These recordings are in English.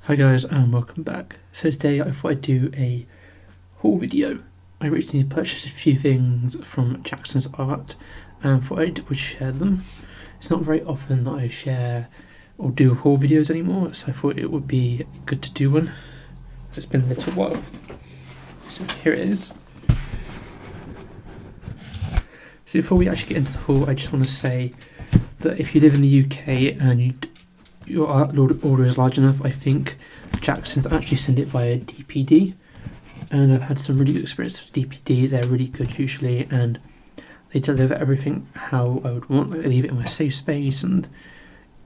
Hi guys and welcome back. So today I thought I'd do a haul video. I recently purchased a few things from Jackson's Art and thought I would share them. It's not very often that I share or do haul videos anymore, so I thought it would be good to do one. It's been a little while. So here it is. So before we actually get into the haul, I just want to say that if you live in the UK and your order is large enough, I think Jackson's actually send it via DPD, and I've had some really good experience with DPD. They're really good usually, and they deliver everything how I would want. Like, they leave it in my safe space, and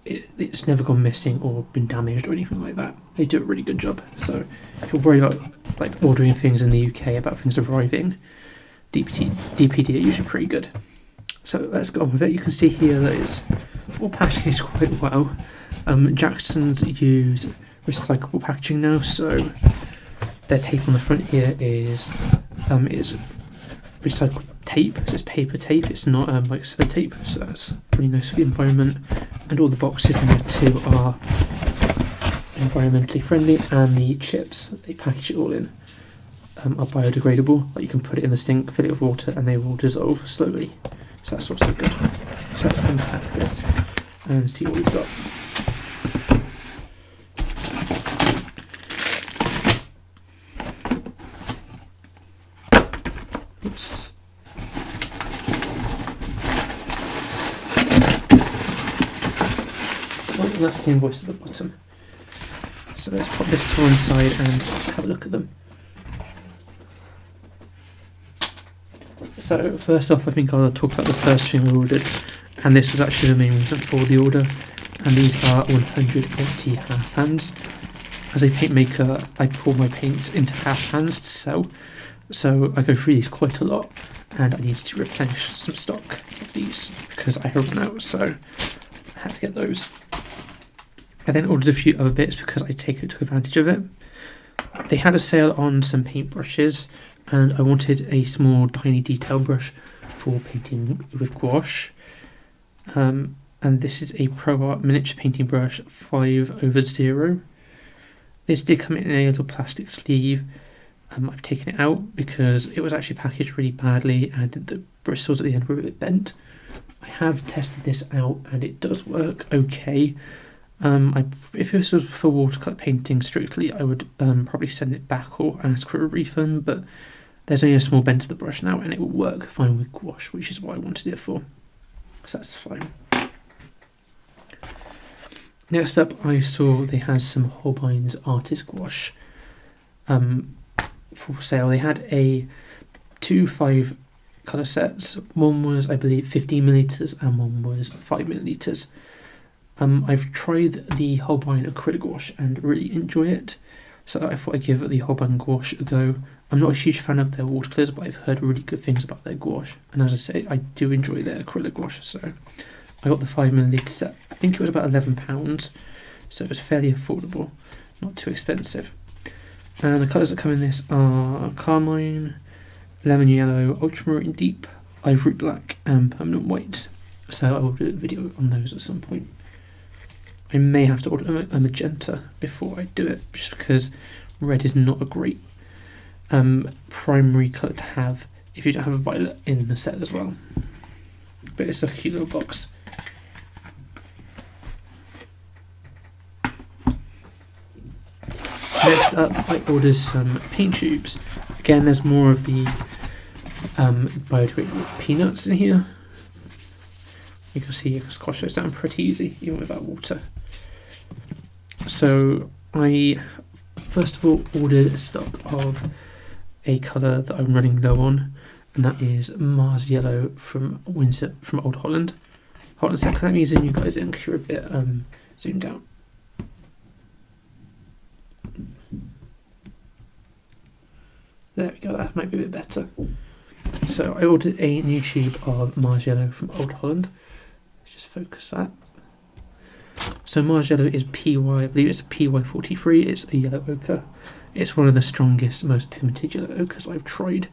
it's never gone missing or been damaged or anything like that. They do a really good job. So if you're worried about like ordering things in the UK about things arriving, DPD are usually pretty good. So let's go on with it. You can see here that it's all packaged quite well. Jackson's use recyclable packaging now, so their tape on the front here is recycled tape, so it's paper tape, it's not like sellotape, so that's really nice for the environment. And all the boxes in there too are environmentally friendly, and the chips they package it all in are biodegradable. Like, you can put it in the sink, fill it with water, and they will dissolve slowly, so that's also good. So let's unpack this and see what we've got. Oops. Oh, and that's the invoice at the bottom. So let's pop this to one side and let's have a look at them. So first off, I think I'll talk about the first thing we ordered, and this was actually the main reason for the order, and these are 180 half pans. As a paint maker, I pour my paints into half pans to sell, so I go through these quite a lot, and I need to replenish some stock of these because I have run out, so I had to get those. I then ordered a few other bits because I took advantage of it. They had a sale on some paintbrushes, and I wanted a small tiny detail brush for painting with gouache. And this is a Pro Art miniature painting brush 5/0. This did come in a little plastic sleeve. I've taken it out because it was actually packaged really badly and the bristles at the end were a bit bent. I have tested this out and it does work okay. If it was for watercolor painting strictly, I would probably send it back or ask for a refund, but there's only a small bend to the brush now and it will work fine with gouache, which is what I wanted it for. So that's fine. Next up, I saw they had some Holbein's artist gouache for sale. They had two 5 colour sets. One was, I believe, 15ml and one was 5ml. I've tried the Holbein acrylic gouache and really enjoy it, so I thought I'd give the Holbein gouache a go. I'm not a huge fan of their watercolors, but I've heard really good things about their gouache, and as I say, I do enjoy their acrylic gouache, so I got the 5ml set. I think it was about £11, so it was fairly affordable, not too expensive. And the colours that come in this are Carmine, Lemon Yellow, Ultramarine Deep, Ivory Black, and Permanent White. So I will do a video on those at some point. I may have to order a magenta before I do it, just because red is not a great primary colour to have if you don't have a violet in the set as well. But it's a cute little box. Next up, I ordered some paint tubes. Again, there's more of the biodegradable peanuts in here. You can see you can squash those down pretty easy, even without water. So I first of all ordered a stock of a colour that I'm running low on, and that is Mars Yellow from Windsor, from Old Holland. Hold on a second, let me zoom you guys in because you're a bit zoomed out. There we go, that might be a bit better. So I ordered a new tube of Mars Yellow from Old Holland. Let's just focus that. So Mars Yellow is PY, I believe it's a PY43, it's a yellow ochre. It's one of the strongest, most pigmented yellow ochres I've tried.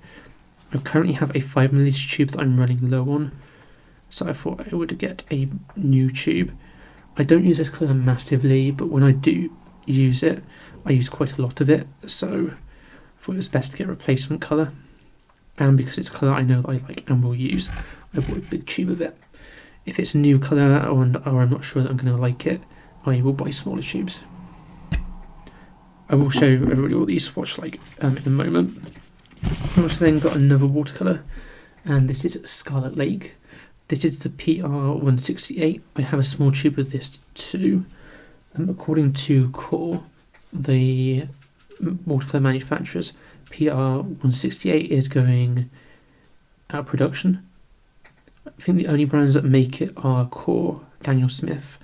I currently have a 5ml tube that I'm running low on, so I thought I would get a new tube. I don't use this colour massively, but when I do use it. I use quite a lot of it, so I thought it was best to get a replacement colour. And because it's a colour I know that I like and will use, I bought a big tube of it. If it's a new colour or I'm not sure that I'm going to like it, I will buy smaller tubes. I will show everybody what these swatch like in a moment. I also then got another watercolour, and this is Scarlet Lake. This is the PR168. I have a small tube of this too. According to Core, the watercolour manufacturers, PR168 is going out of production. I think the only brands that make it are Core, Daniel Smith,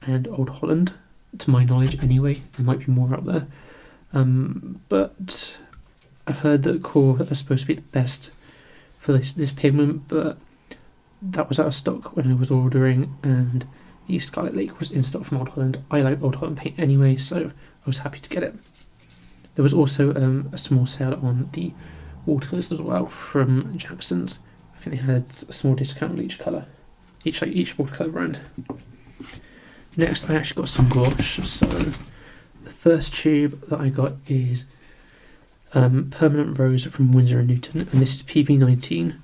and Old Holland, to my knowledge anyway. There might be more out there. But I've heard that Core are supposed to be the best for this pigment, but that was out of stock when I was ordering, and the Scarlet Lake was in stock from Old Holland. I like Old Holland paint anyway, so I was happy to get it. There was also a small sale on the watercolours as well from Jackson's. I think they had a small discount on each colour, each watercolour brand. Next, I actually got some gouache. So the first tube that I got is Permanent Rose from Windsor and Newton, and this is Pb19.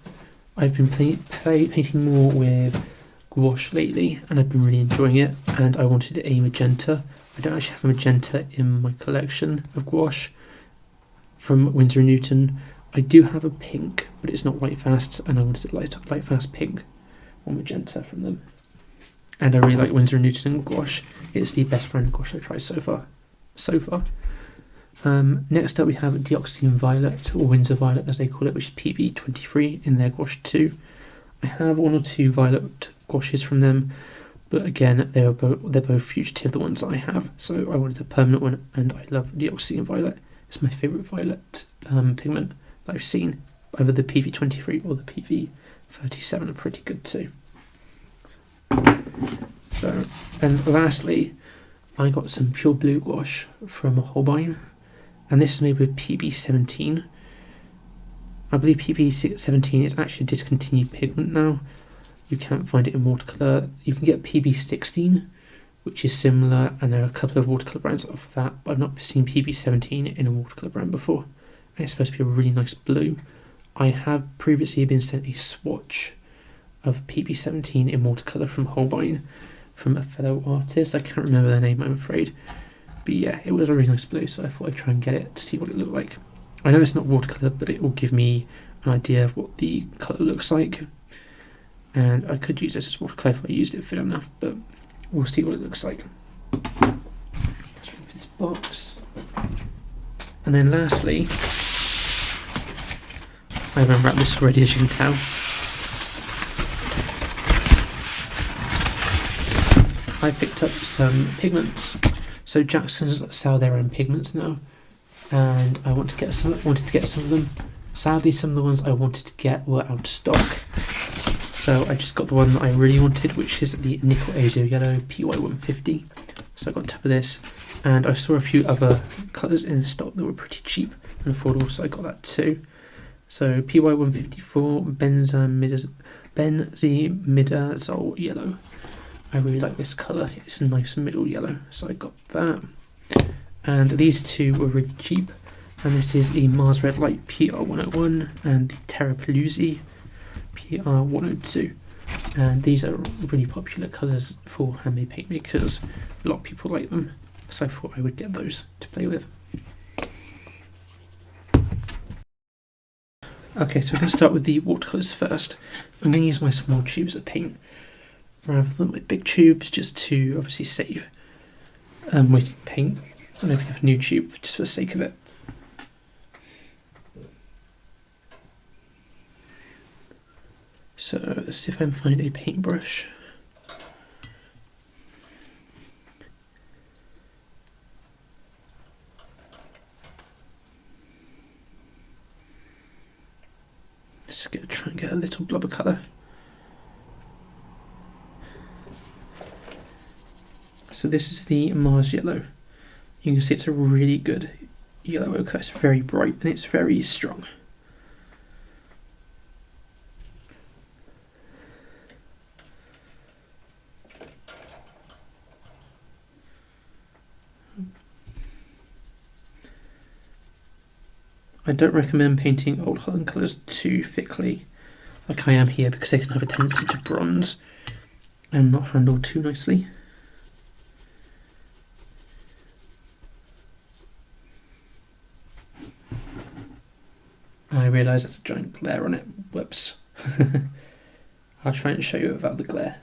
I've been painting more with gouache lately, and I've been really enjoying it, and I wanted a magenta. I don't actually have a magenta in my collection of gouache from Windsor and Newton. I do have a pink, but it's not light fast, and I wanted a light fast pink or magenta from them. And I really like Windsor and Newton gouache. It's the best brand of gouache I've tried so far. Next up we have Dioxazine Violet, or Windsor Violet as they call it, which is Pb23 in their gouache 2. I have one or two violet gouaches from them, but again they're both fugitive, the ones that I have, so I wanted a permanent one, and I love Dioxazine Violet. It's my favourite violet pigment that I've seen. Either the Pb23 or the Pb37 are pretty good too. So, and lastly, I got some pure blue gouache from Holbein, and this is made with Pb17. I believe Pb17 is actually a discontinued pigment now. You can't find it in watercolour. You can get Pb16, which is similar, and there are a couple of watercolour brands of that, but I've not seen Pb17 in a watercolour brand before. And it's supposed to be a really nice blue. I have previously been sent a swatch of Pb17 in watercolour from Holbein, from a fellow artist. I can't remember their name, I'm afraid. But yeah, it was a really nice blue, so I thought I'd try and get it to see what it looked like. I know it's not watercolour, but it will give me an idea of what the colour looks like. And I could use this as watercolour if I used it fit enough, but we'll see what it looks like. Let's remove this box. And then lastly, I haven't unwrapped this already, as you can tell. I picked up some pigments. So Jackson's sell their own pigments now, and I wanted to get some of them. Sadly, some of the ones I wanted to get were out of stock, so I just got the one that I really wanted, which is the Nickel Azo Yellow PY150. So I got a tub of this, and I saw a few other colours in stock that were pretty cheap and affordable, so I got that too. So PY154 Benzimidazole Yellow. I really like this colour, it's a nice middle yellow, so I got that. And these two were really cheap, and this is the Mars Red Light PR101 and the Terra Paluzzi PR102. And these are really popular colours for handmade paint makers. A lot of people like them, so I thought I would get those to play with. Okay, so we're going to start with the watercolours first. I'm going to use my small tubes of paint rather than my big tubes, just to obviously save wasting paint. I'm going to pick up a new tube just for the sake of it. So let's see if I can find a paintbrush. Just going to try and get a little blob of colour. So this is the Mars Yellow. You can see it's a really good yellow ochre. It's very bright and it's very strong. I don't recommend painting old Holland colours too thickly, like I am here, because they can have a tendency to bronze and not handle too nicely. I realise there's a giant glare on it. Whoops. I'll try and show you without the glare.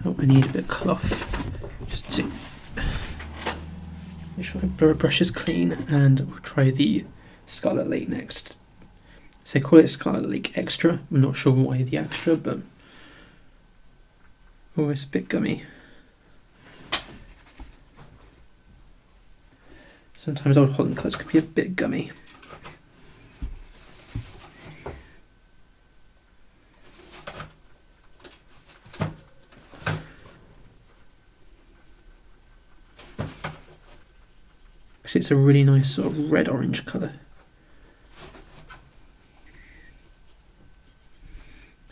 Oh, I need a bit of cloth just to make sure my brush is clean, and we'll try the Scarlet Lake next. So they call it Scarlet Lake Extra. I'm not sure why the extra, but oh, it's a bit gummy. Sometimes old Holland colours can be a bit gummy. Because it's a really nice sort of red-orange colour.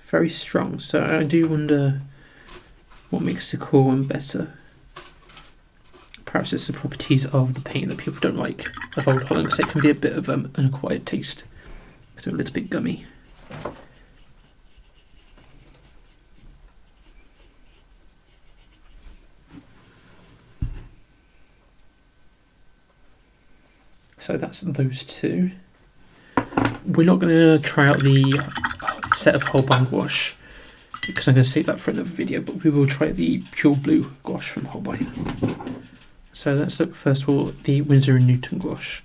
Very strong, so I do wonder what makes the core one better. Perhaps it's the properties of the paint that people don't like of old Holland, because it can be a bit of an acquired taste, because they're a little bit gummy. So that's those two. We're not going to try out the set of Holbein gouache, because I'm going to save that for another video, but we will try the pure blue gouache from Holbein. So let's look first of all at the Windsor & Newton gouache.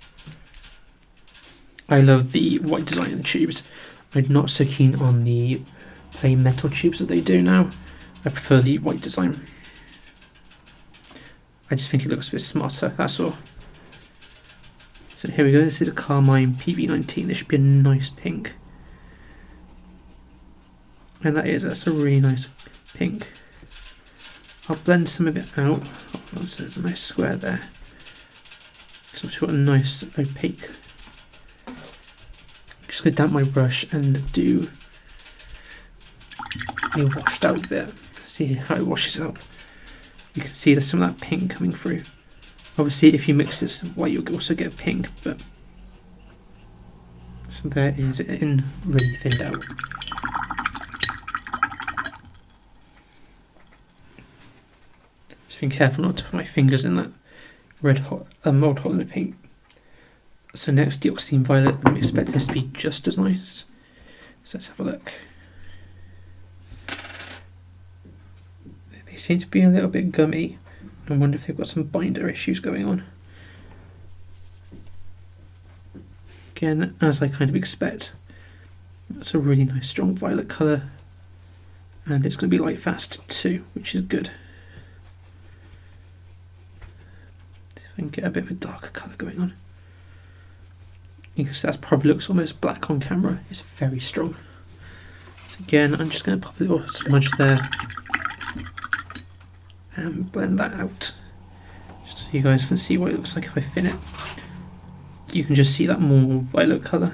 I love the white design in the tubes. I'm not so keen on the plain metal tubes that they do now. I prefer the white design. I just think it looks a bit smarter, that's all. So here we go, this is a Carmine Pb19. This should be a nice pink. And that's a really nice pink. I'll blend some of it out. Oh, so there's a nice square there. So I've got a nice opaque. I'm just going to damp my brush and do a washed out bit. See how it washes out. You can see there's some of that pink coming through. Obviously, if you mix this white, you'll also get pink, but so there is it in really thinned out. Just being careful not to put my fingers in that red hot old Holland paint. So next, Dioxazine Violet. I expect this to be just as nice. So let's have a look. They seem to be a little bit gummy. I wonder if they've got some binder issues going on. Again, as I kind of expect, that's a really nice strong violet colour, and it's going to be light fast too, which is good. See if I can get a bit of a darker colour going on. Because that probably looks almost black on camera. It's very strong. So again, I'm just going to pop a little smudge there and blend that out, just so you guys can see what it looks like if I thin it. You can just see that more violet colour.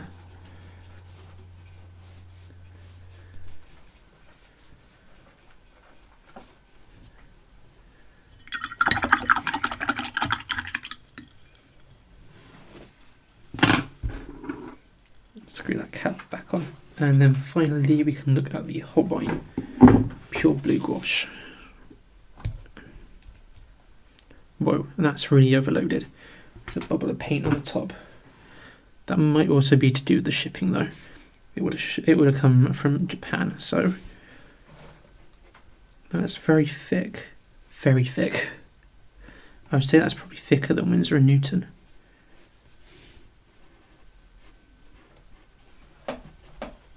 Screw that cap back on, and then finally we can look at the Hoboi pure blue gouache. Whoa, and that's really overloaded. There's a bubble of paint on the top. That might also be to do with the shipping though. It would have come from Japan, so that's very thick, very thick. I would say that's probably thicker than Windsor & Newton.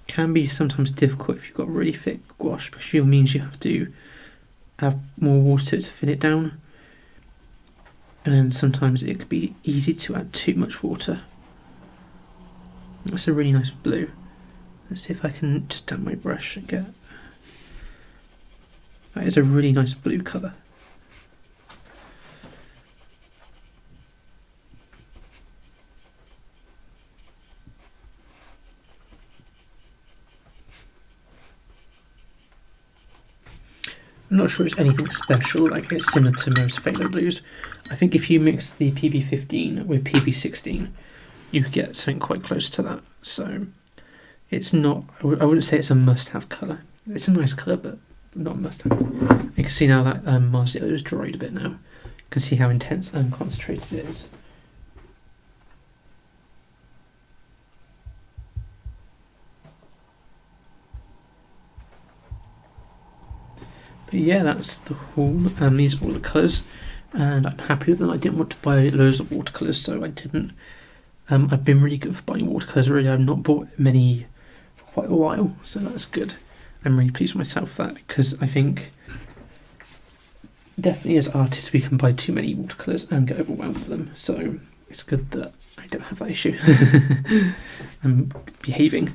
Can be sometimes difficult if you've got really thick gouache, because it means you have to have more water to thin it down. And sometimes it could be easy to add too much water. That's a really nice blue. Let's see if I can just damp my brush and get... That is a really nice blue colour. I'm not sure it's anything special, like it's similar to most phthalo blues. I think if you mix the PB15 with PB16, you could get something quite close to that. So it's not, I wouldn't say it's a must-have colour. It's a nice colour, but not a must-have. You can see now that Mars Yellow is dried a bit now. You can see how intense and concentrated it is. But yeah, that's the haul. These are all the colours, and I'm happy with them. I didn't want to buy loads of watercolours, so I didn't. I've been really good for buying watercolours really. I've not bought many for quite a while, so that's good. I'm really pleased with myself for that, because I think definitely as artists we can buy too many watercolours and get overwhelmed with them, so it's good that I don't have that issue. I'm behaving.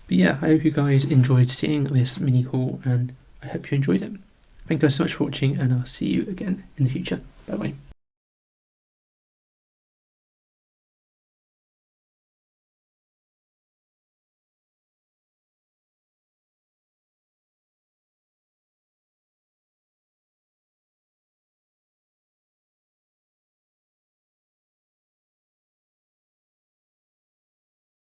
But yeah, I hope you guys enjoyed seeing this mini haul, and I hope you enjoyed it. Thank you guys so much for watching, and I'll see you again in the future. Bye bye.